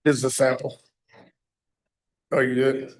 Here's the sample. Are you good?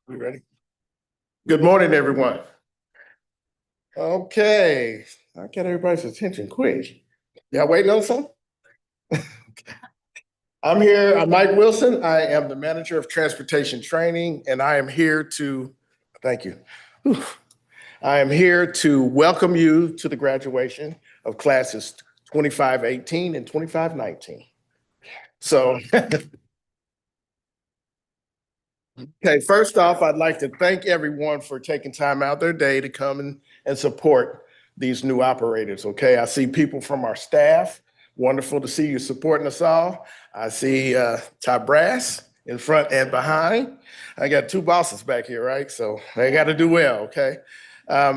We ready? Good morning, everyone. Okay, I got everybody's attention quick. Y'all waiting on some? I'm here. I'm Mike Wilson. I am the manager of transportation training, and I am here to, thank you. Whew. I am here to welcome you to the graduation of classes 2518 and 2519. So, okay, first off, I'd like to thank everyone for taking time out their day to come and support these new operators. Okay, I see people from our staff. Wonderful to see you supporting us all. I see Ty Brass in front and behind. I got two bosses back here, right? So they got to do well. Okay,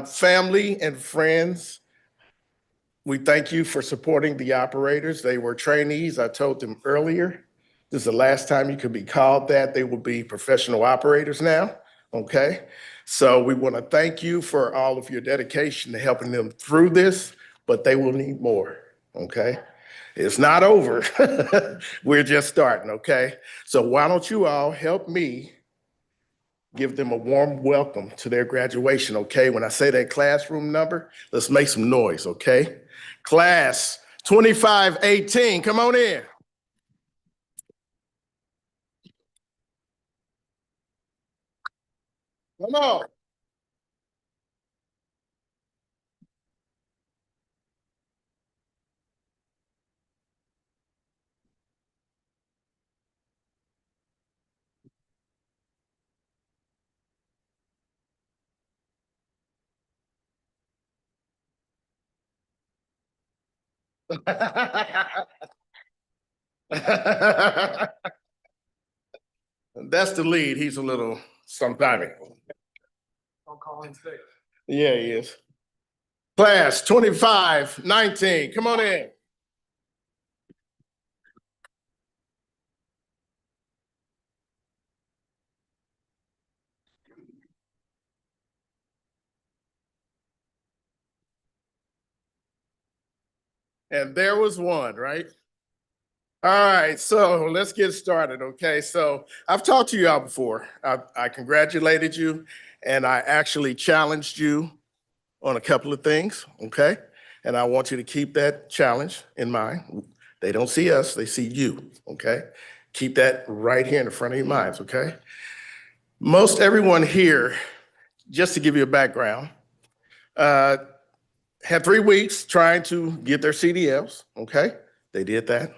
family and friends. We thank you for supporting the operators. They were trainees. I told them earlier. This is the last time you could be called that. They will be professional operators now. Okay. So we want to thank you for all of your dedication to helping them through this, but they will need more. Okay. It's not over. We're just starting. Okay. So why don't you all help me give them a warm welcome to their graduation, okay? When I say that classroom number, let's make some noise, okay? Class 2518, come on in. Come on. That's the lead. He's a little sometime. Yeah, he is. Class 2519, come on in. And there was one, right? All right, so let's get started, okay? So I've talked to you all before. I congratulated you, and I actually challenged you on a couple of things, okay? And I want you to keep that challenge in mind. They don't see us, they see you, okay? Keep that right here in the front of your minds, okay? Most everyone here, just to give you a background, uh, had 3 weeks trying to get their CDLs, okay? They did that.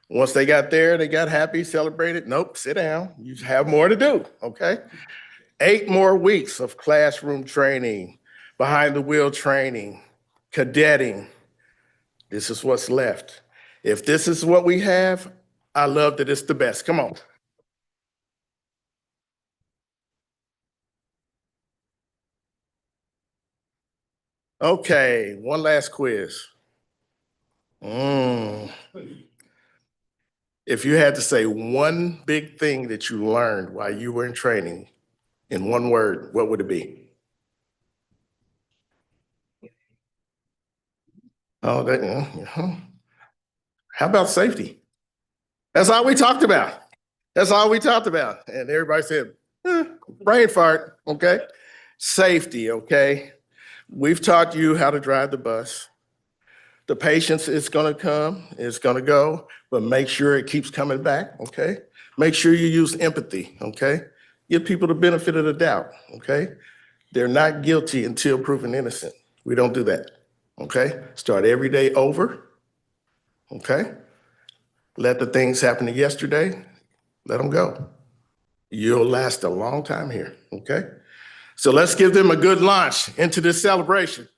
Once they got there, they got happy, celebrated. Nope, sit down. You have more to do, okay? 8 more weeks of classroom training, behind the wheel training, cadetting. This is what's left. If this is what we have, I love that it's the best. Come on. Okay, one last quiz. Mm. If you had to say one big thing that you learned while you were in training in one word, what would it be? Oh, that, how about safety? That's all we talked about. That's all we talked about. And everybody said, brain fart, okay? Safety, okay? We've taught you how to drive the bus. The patience is gonna come, it's gonna go, but make sure it keeps coming back, okay? Make sure you use empathy, okay? Give people the benefit of the doubt, okay? They're not guilty until proven innocent. We don't do that, okay? Start every day over, okay? Let the things happen to yesterday, let them go. You'll last a long time here, okay? So let's give them a good launch into this celebration.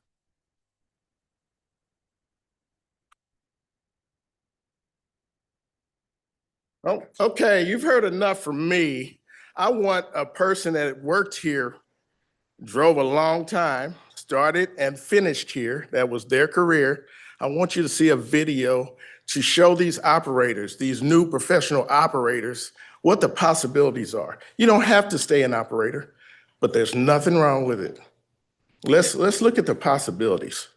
Oh, okay, you've heard enough from me. I want a person that worked here, drove a long time, started and finished here, that was their career. I want you to see a video to show these operators, these new professional operators, what the possibilities are. You don't have to stay an operator, but there's nothing wrong with it. Let's look at the possibilities.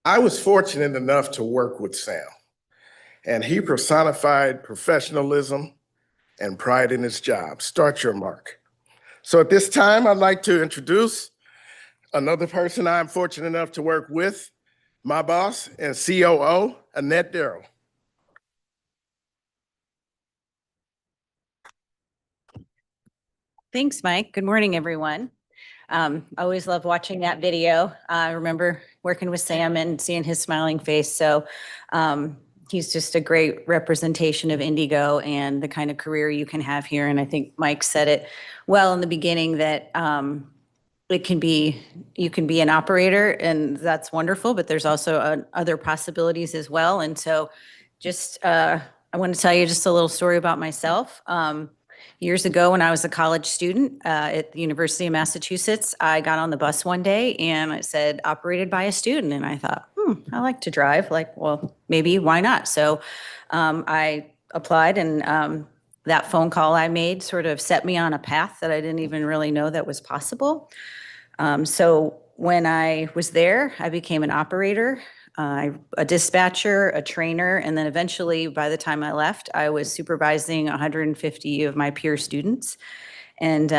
I was fortunate enough to work with Sam, and he personified professionalism and pride in his job. Start your mark. So at this time, I'd like to introduce another person I'm fortunate enough to work with, my boss and COO, Annette Darrow. Thanks, Mike. Good morning, everyone. I always love watching that video. I remember working with Sam and seeing his smiling face. So he's just a great representation of Indigo and the kind of career you can have here. And I think Mike said it well in the beginning that it can be, you can be an operator and that's wonderful, but there's also other possibilities as well. And so just, I want to tell you just a little story about myself. Years ago, when I was a college student at the University of Massachusetts, I got on the bus one day and it said operated by a student. And I thought, I like to drive. Like, well, maybe why not? So I applied and that phone call I made sort of set me on a path that I didn't even really know that was possible. So when I was there, I became an operator, a dispatcher, a trainer, and then eventually, by the time I left, I was supervising 150 of my peer students. And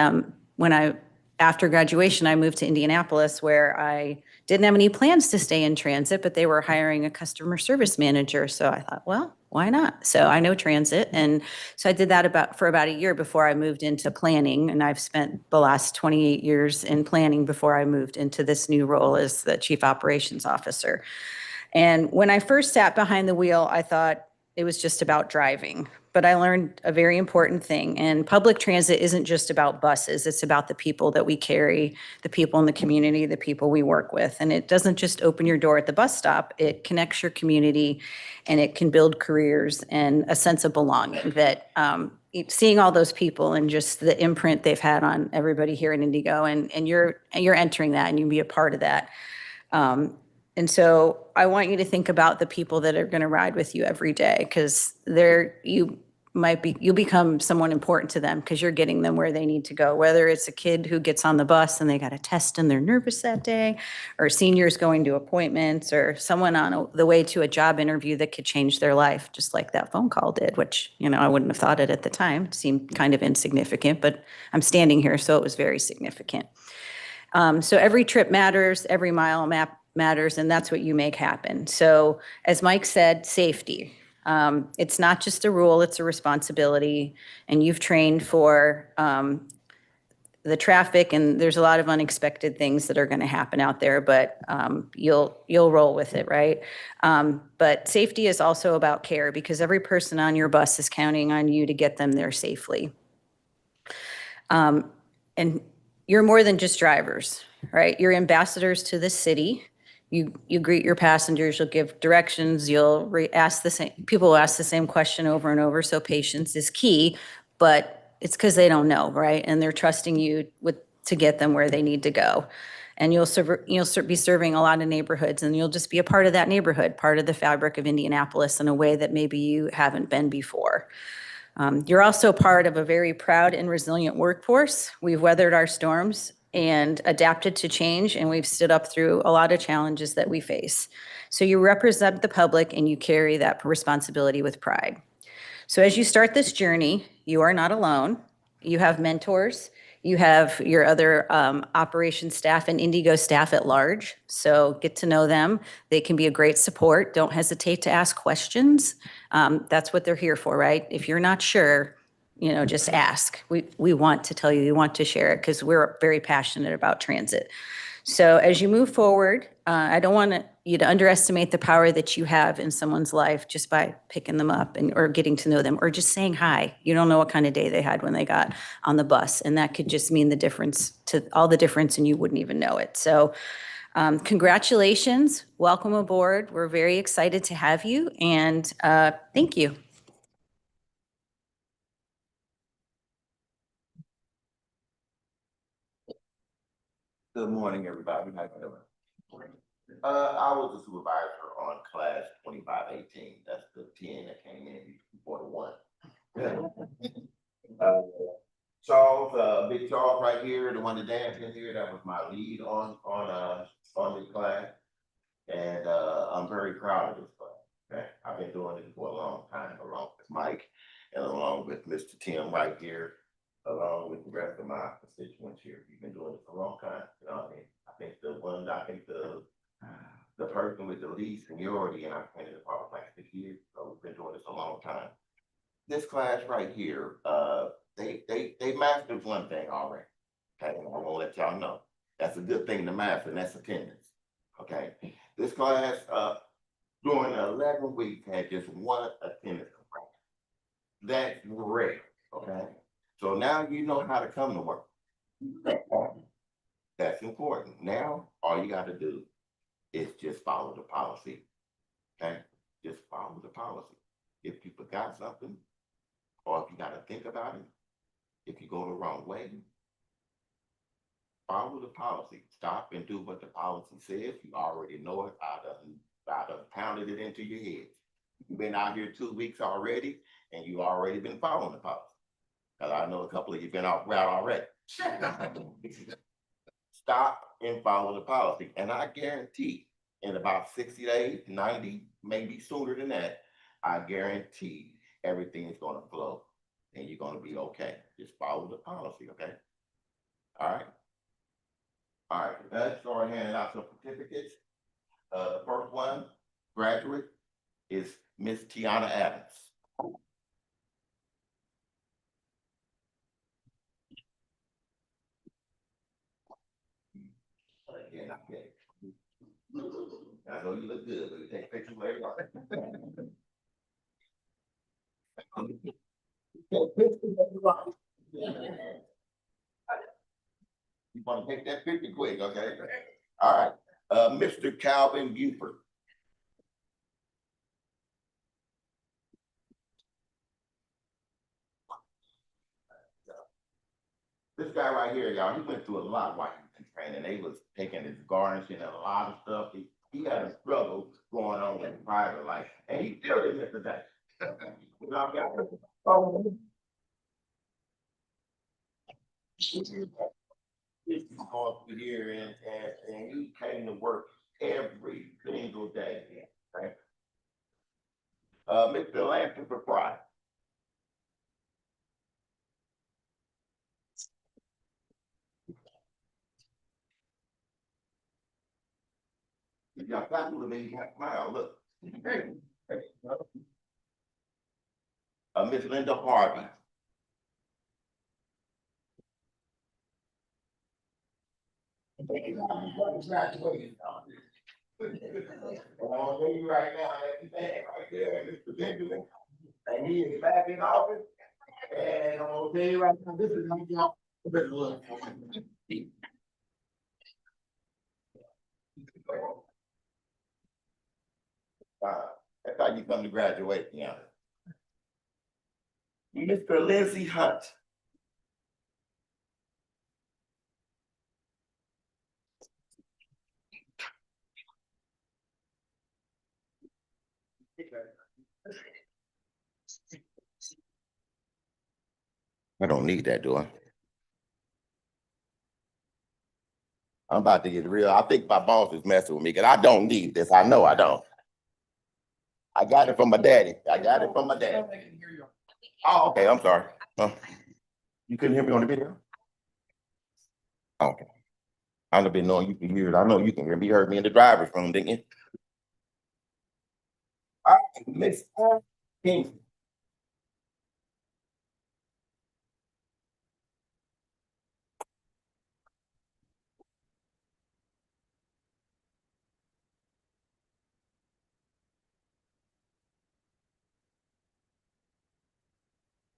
after graduation, I moved to Indianapolis, where I didn't have any plans to stay in transit, but they were hiring a customer service manager. So I thought, well, why not? So I know transit. And so I did that for about a year before I moved into planning. And I've spent the last 28 years in planning before I moved into this new role as the chief operations officer. And when I first sat behind the wheel, I thought it was just about driving. But I learned a very important thing. And public transit isn't just about buses. It's about the people that we carry, the people in the community, the people we work with. And it doesn't just open your door at the bus stop. It connects your community and it can build careers and a sense of belonging that seeing all those people and just the imprint they've had on everybody here in Indigo, and you're entering that and you can be a part of that. And so I want you to think about the people that are going to ride with you every day, because you'll become someone important to them because you're getting them where they need to go, whether it's a kid who gets on the bus and they got a test and they're nervous that day, or seniors going to appointments, or someone on the way to a job interview that could change their life, just like that phone call did, which, I wouldn't have thought it at the time. It seemed kind of insignificant, but I'm standing here, so it was very significant. So every trip matters, every mile map matters, and that's what you make happen. So as Mike said, safety. It's not just a rule, it's a responsibility. And you've trained for the traffic, and there's a lot of unexpected things that are going to happen out there, but you'll roll with it, right? But safety is also about care, because every person on your bus is counting on you to get them there safely. And you're more than just drivers, right? You're ambassadors to the city. You greet your passengers, you'll give directions, you'll ask the same, people will ask the same question over and over, so patience is key, but it's because they don't know, right? And they're trusting you to get them where they need to go. And you'll be serving a lot of neighborhoods, and you'll just be a part of that neighborhood, part of the fabric of Indianapolis in a way that maybe you haven't been before. You're also part of a very proud and resilient workforce. We've weathered our storms and adapted to change, and we've stood up through a lot of challenges that we face. So you represent the public and you carry that responsibility with pride. So as you start this journey, you are not alone. You have mentors. You have your other operations staff and Indigo staff at large. So get to know them. They can be a great support. Don't hesitate to ask questions. That's what they're here for, right? If you're not sure, just ask. We want to tell you, we want to share it, because we're very passionate about transit. So as you move forward, I don't want you to underestimate the power that you have in someone's life just by picking them up or getting to know them, or just saying hi. You don't know what kind of day they had when they got on the bus, and that could just mean all the difference, and you wouldn't even know it. So congratulations, welcome aboard. We're very excited to have you, and thank you. Good morning, everybody. How you doing? I was a supervisor on class 2518. That's the 10 that came in before the 1. Charles, Big Charles right here, the one that danced in here, that was my lead on this class. And I'm very proud of this class. Okay, I've been doing this for a long time, along with Mike and along with Mr. Tim right here, along with the rest of my constituents here. We've been doing this for a long time. You know what I mean? I think the person with the least seniority in our planning department, like 6 years. So we've been doing this a long time. This class right here, they mastered one thing already. Okay, and I want to let y'all know. That's a good thing to master, and that's attendance. Okay. This class during 11 weeks had just one attendance complaint. That's rare. Okay. So now you know how to come to work. That's important. Now, all you got to do is just follow the policy. Okay? Just follow the policy. If you forgot something, or if you got to think about it, if you go the wrong way, follow the policy. Stop and do what the policy says. You already know it. I done pounded it into your head. You've been out here 2 weeks already, and you already been following the policy. Because I know a couple of you been off route already. Stop and follow the policy. And I guarantee in about 60 days, 90, maybe sooner than that, I guarantee everything is going to flow and you're going to be okay. Just follow the policy, okay? All right. All right. Let's start handing out some certificates. The first one, graduate, is Miss Tiana Adams. Again, I know you look good, but you take pictures later on. You want to take that picture quick, okay? All right. Mr. Calvin Buford. This guy right here, y'all, he went through a lot while he was in training. They was taking his garnishing and a lot of stuff. He had a struggle going on with private life, and he still didn't miss a day. Oh. This is going through here and you came to work every single day, right? Mr. Lance Fry. If y'all got with me, you got smile, look. Miss Linda Harvey. I'll tell you right now, that's the man right there, Mr. Benjamin. And he is back in office. And I'm gonna tell you right now, this is my job. Better look. That's how you come to graduate, yeah. Mr. Lindsey Hunt. I don't need that, do I? I'm about to get real. I think my boss is messing with me because I don't need this. I know I don't. I got it from my daddy. I got it from my daddy. Oh, okay, I'm sorry. You couldn't hear me on the video? Okay. I've been knowing you for years. I know you can hear me. You heard me in the driver's room, didn't you? All right, Miss King.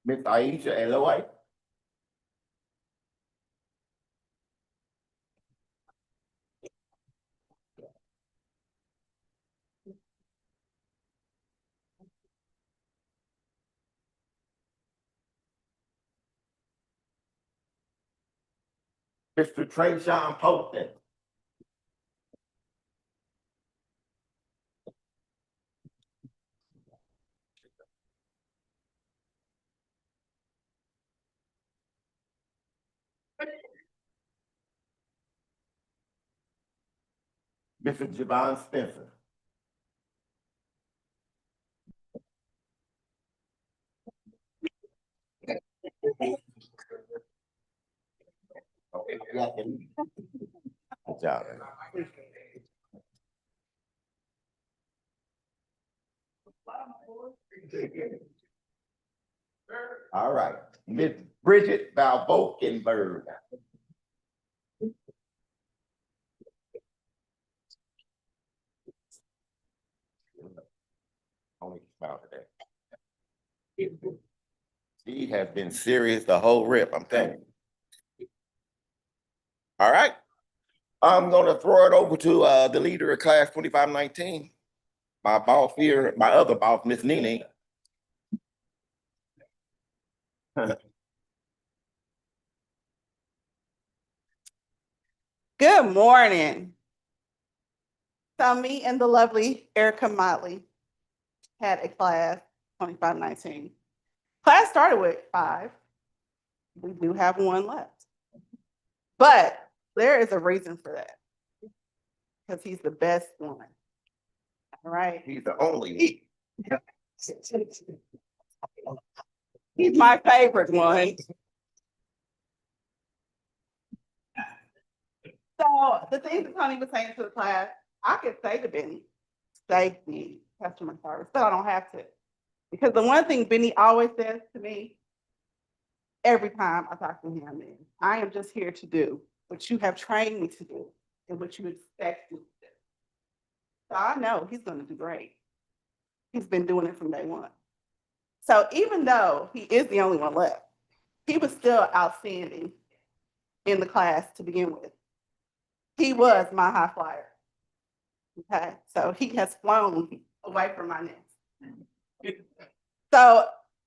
Miss Aisha Eloy. Mr. Trayshawn Poston. Mr. Javon Spencer. Okay, good job. All right, Miss Bridget Valvokenberg. Only smile today. She has been serious the whole rip, I'm telling you. All right. I'm gonna throw it over to the leader of class 2519. My boss here, my other boss, Miss Nene. Good morning. So me and the lovely Erica Motley had a class 2519. Class started with 5. We do have 1 left. But there is a reason for that. Because he's the best one. All right. He's the only. He's my favorite one. So the things that Tony was saying to the class, I could say to Benny, safety, customer service, but I don't have to. Because the one thing Benny always says to me, every time I talk to him is, I am just here to do what you have trained me to do and what you expect me to do. So I know he's gonna do great. He's been doing it from day one. So even though he is the only one left, he was still outstanding in the class to begin with. He was my high flyer. Okay, so he has flown away from my nest. So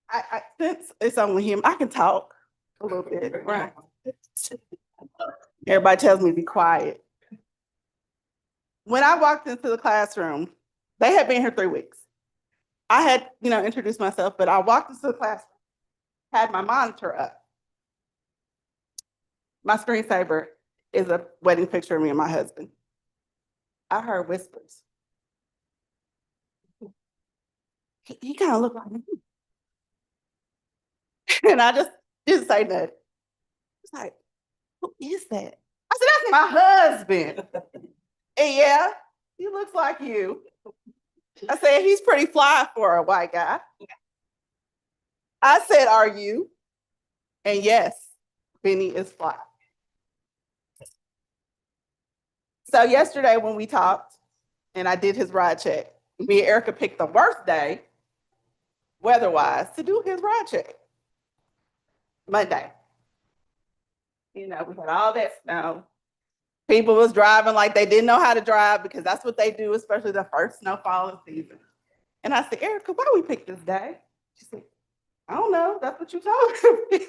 I since it's only him, I can talk a little bit, right? Everybody tells me to be quiet. When I walked into the classroom, they had been here 3 weeks. I had, introduced myself, but I walked into the classroom had my monitor up. My screensaver is a wedding picture of me and my husband. I heard whispers. He kind of looked like me. And I just didn't say nothing. It's like, who is that? I said, that's my husband. And yeah, he looks like you. I said, he's pretty fly for a white guy. I said, are you? And yes, Benny is fly. So yesterday when we talked and I did his ride check, me and Erica picked the worst day, weather-wise, to do his ride check. Monday. You know, we had all that snow. People was driving like they didn't know how to drive because that's what they do, especially the first snowfall of the season. And I said, Erica, why we pick this day? She said, I don't know. That's what you told me.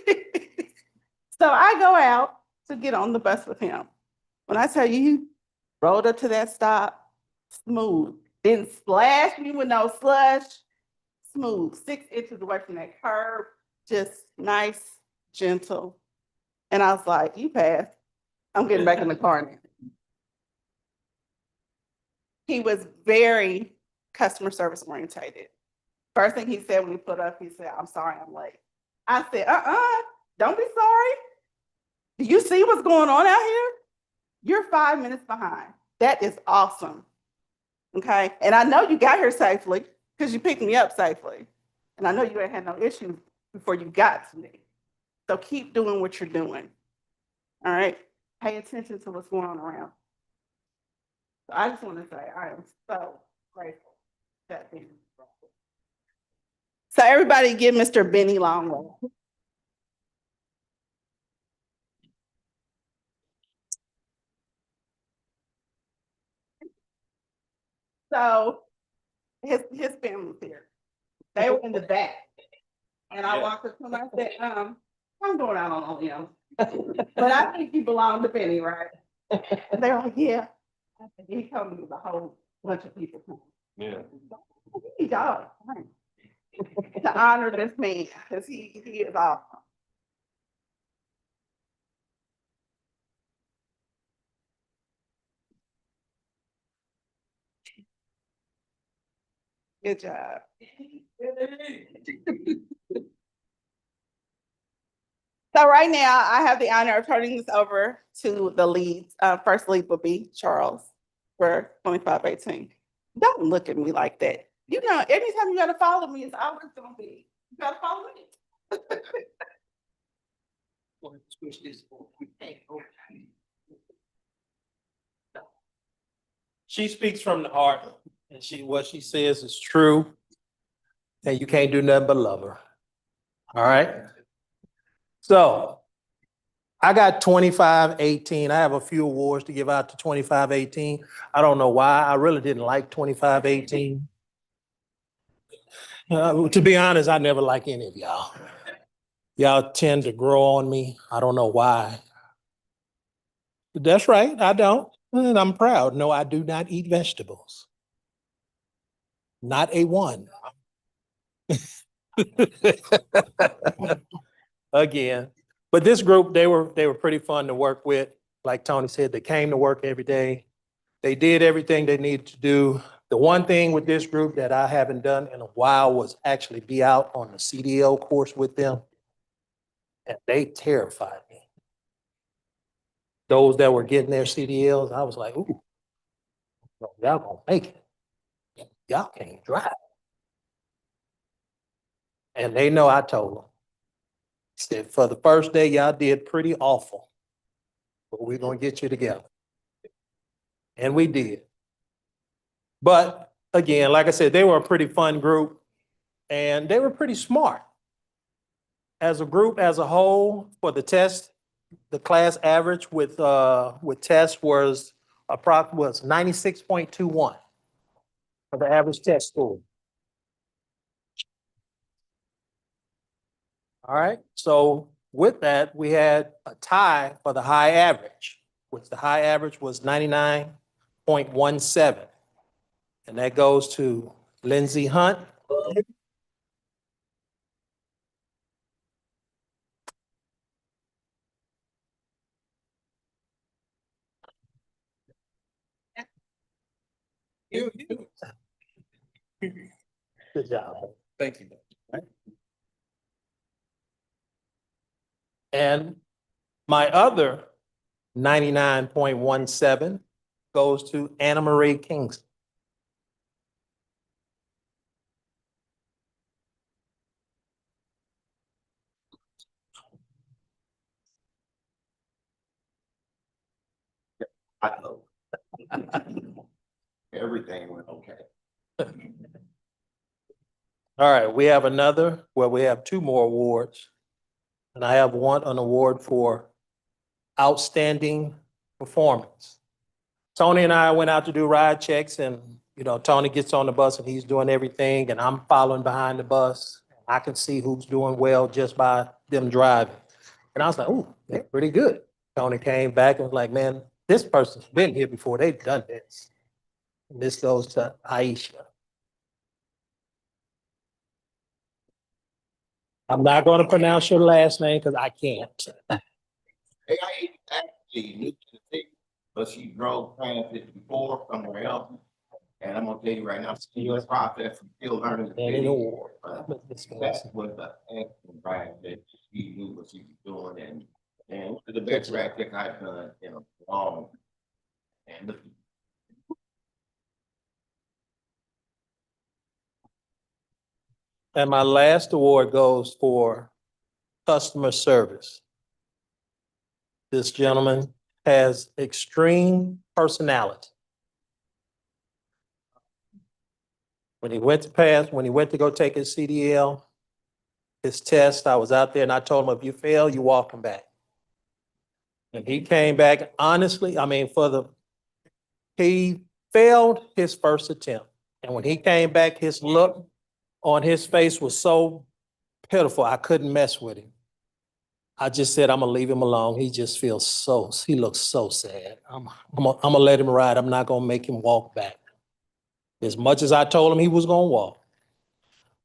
So I go out to get on the bus with him. When I tell you, he rolled up to that stop, smooth. Didn't splash me with no slush. Smooth, 6 inches away from that curb. Just nice, gentle. And I was like, you passed. I'm getting back in the car now. He was very customer service orientated. First thing he said when he put up, he said, I'm sorry, I'm late. I said, don't be sorry. Do you see what's going on out here? You're 5 minutes behind. That is awesome. Okay. And I know you got here safely because you picked me up safely. And I know you ain't had no issues before you got to me. So keep doing what you're doing. All right. Pay attention to what's going on around. So I just want to say I am so grateful that Benny. So everybody give Mr. Benny Longway. So his family's here. They were in the back. And I walked up to him, I said, I'm going out on OEM. But I think you belong to Benny, right? And they were like, yeah. I said, he told me with a whole bunch of people. Yeah. Y'all, to honor this man, because he is awesome. Good job. So right now, I have the honor of turning this over to the lead. First lead will be Charles for 2518. Don't look at me like that. You know, anytime you gotta follow me, it's always gonna be, you gotta follow me. She speaks from the heart, and what she says is true. And you can't do nothing but love her. All right? So I got 2518. I have a few awards to give out to 2518. I don't know why. I really didn't like 2518. To be honest, I never like any of y'all. Y'all tend to grow on me. I don't know why. That's right, I don't. And I'm proud. No, I do not eat vegetables. Not a one. Again. But this group, they were pretty fun to work with. Like Tony said, they came to work every day. They did everything they needed to do. The one thing with this group that I haven't done in a while was actually be out on the CDL course with them. And they terrified me. Those that were getting their CDLs, I was like, ooh, y'all gonna make it. Y'all can't drive. And they know I told them. Said, for the first day, y'all did pretty awful. But we're gonna get you together. And we did. But again, like I said, they were a pretty fun group and they were pretty smart. As a group, as a whole, for the test, the class average with tests was 96.21 for the average test score. All right, so with that, we had a tie for the high average, which the high average was 99.17. And that goes to Lindsay Hunt. Good job. Thank you. And my other 99.17 goes to Anna Marie Kingston. I know. Everything went okay. All right, we have we have two more awards. And I have an award for outstanding performance. Tony and I went out to do ride checks and, Tony gets on the bus and he's doing everything and I'm following behind the bus. I can see who's doing well just by them driving. And I was like, oh, they're pretty good. Tony came back and was like, man, this person's been here before. They've done this. And this goes to Aisha. I'm not going to pronounce your last name because I can't. Hey, I actually new to the city, but she drove past it before somewhere else. And I'm gonna tell you right now, she's in the process, she's still learning the And an city. award. That was the excellent ride that she knew what she was doing and the best ride that I've done in a long. And look, And my last award goes for customer service. This gentleman has extreme personality. When he went to go take his CDL, his test, I was out there and I told him, if you fail, you walk him back. And he came back, honestly, he failed his first attempt. And when he came back, his look on his face was so pitiful, I couldn't mess with him. I just said, I'm gonna leave him alone. He looks so sad. I'm gonna let him ride. I'm not gonna make him walk back. As much as I told him he was gonna walk.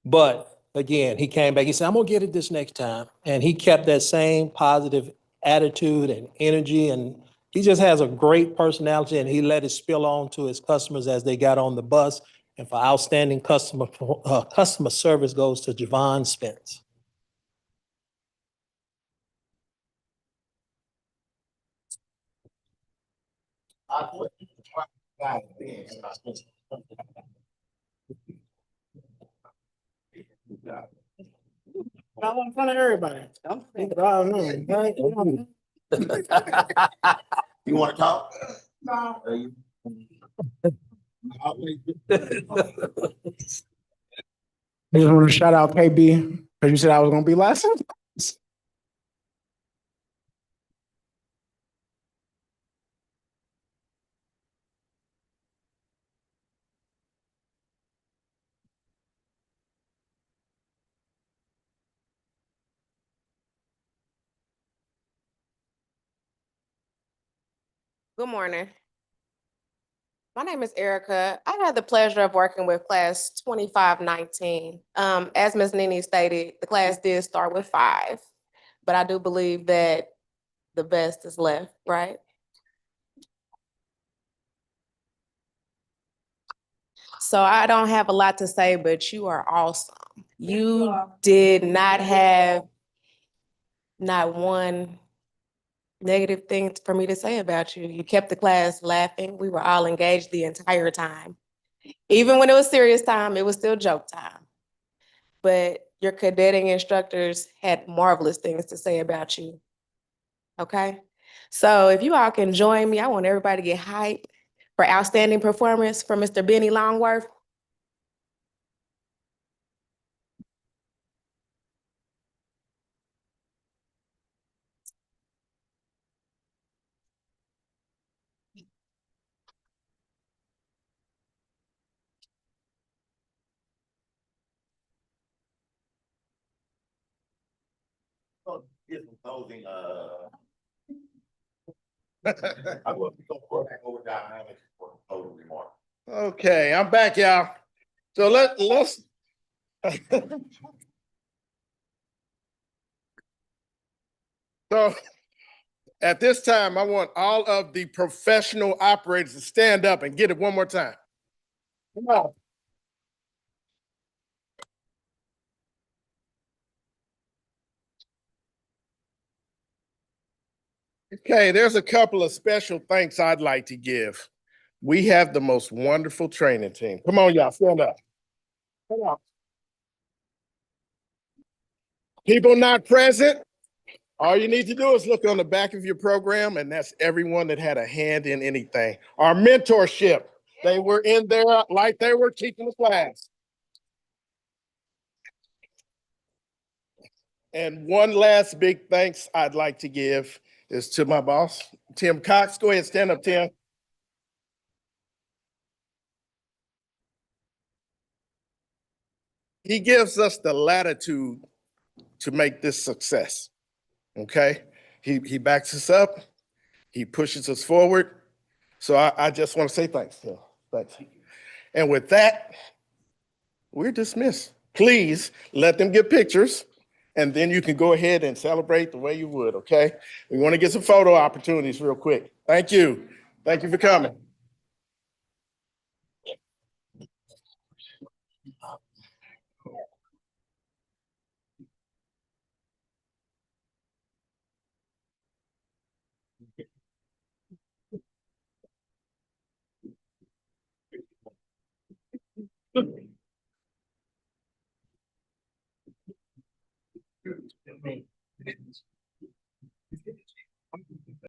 But again, he came back, he said, I'm gonna get it this next time. And he kept that same positive attitude and energy, and he just has a great personality, and he let it spill on to his customers as they got on the bus. And for outstanding customer service goes to Javon Spence. I put guys in. Not in front of everybody. Don't think about me. You wanna talk? No. I just want to shout out KB because you said I was gonna be last. Good morning. My name is Erica. I had the pleasure of working with class 2519. As Ms. Nini stated, the class did start with 5, but I do believe that the best is left, right? So I don't have a lot to say, but you are awesome. You did not have not one negative thing for me to say about you. You kept the class laughing. We were all engaged the entire time. Even when it was serious time, it was still joke time. But your cadetting instructors had marvelous things to say about you. Okay? So if you all can join me, I want everybody to get hyped for outstanding performance for Mr. Benny Longworth. Get some closing, I will go back over dynamics for closing remarks. Okay, I'm back, y'all. So let's. So at this time, I want all of the professional operators to stand up and get it one more time. Come on. Okay, there's a couple of special thanks I'd like to give. We have the most wonderful training team. Come on, y'all, stand up. Come on. People not present, all you need to do is look on the back of your program, and that's everyone that had a hand in anything. Our mentorship, they were in there like they were teaching the class. And one last big thanks I'd like to give is to my boss, Tim Cox. Go ahead, stand up, Tim. He gives us the latitude to make this success. Okay? He backs us up, he pushes us forward. So I just want to say thanks, Tim. Thanks. And with that, we're dismissed. Please let them get pictures, and then you can go ahead and celebrate the way you would, okay? We want to get some photo opportunities real quick. Thank you. Thank you for coming.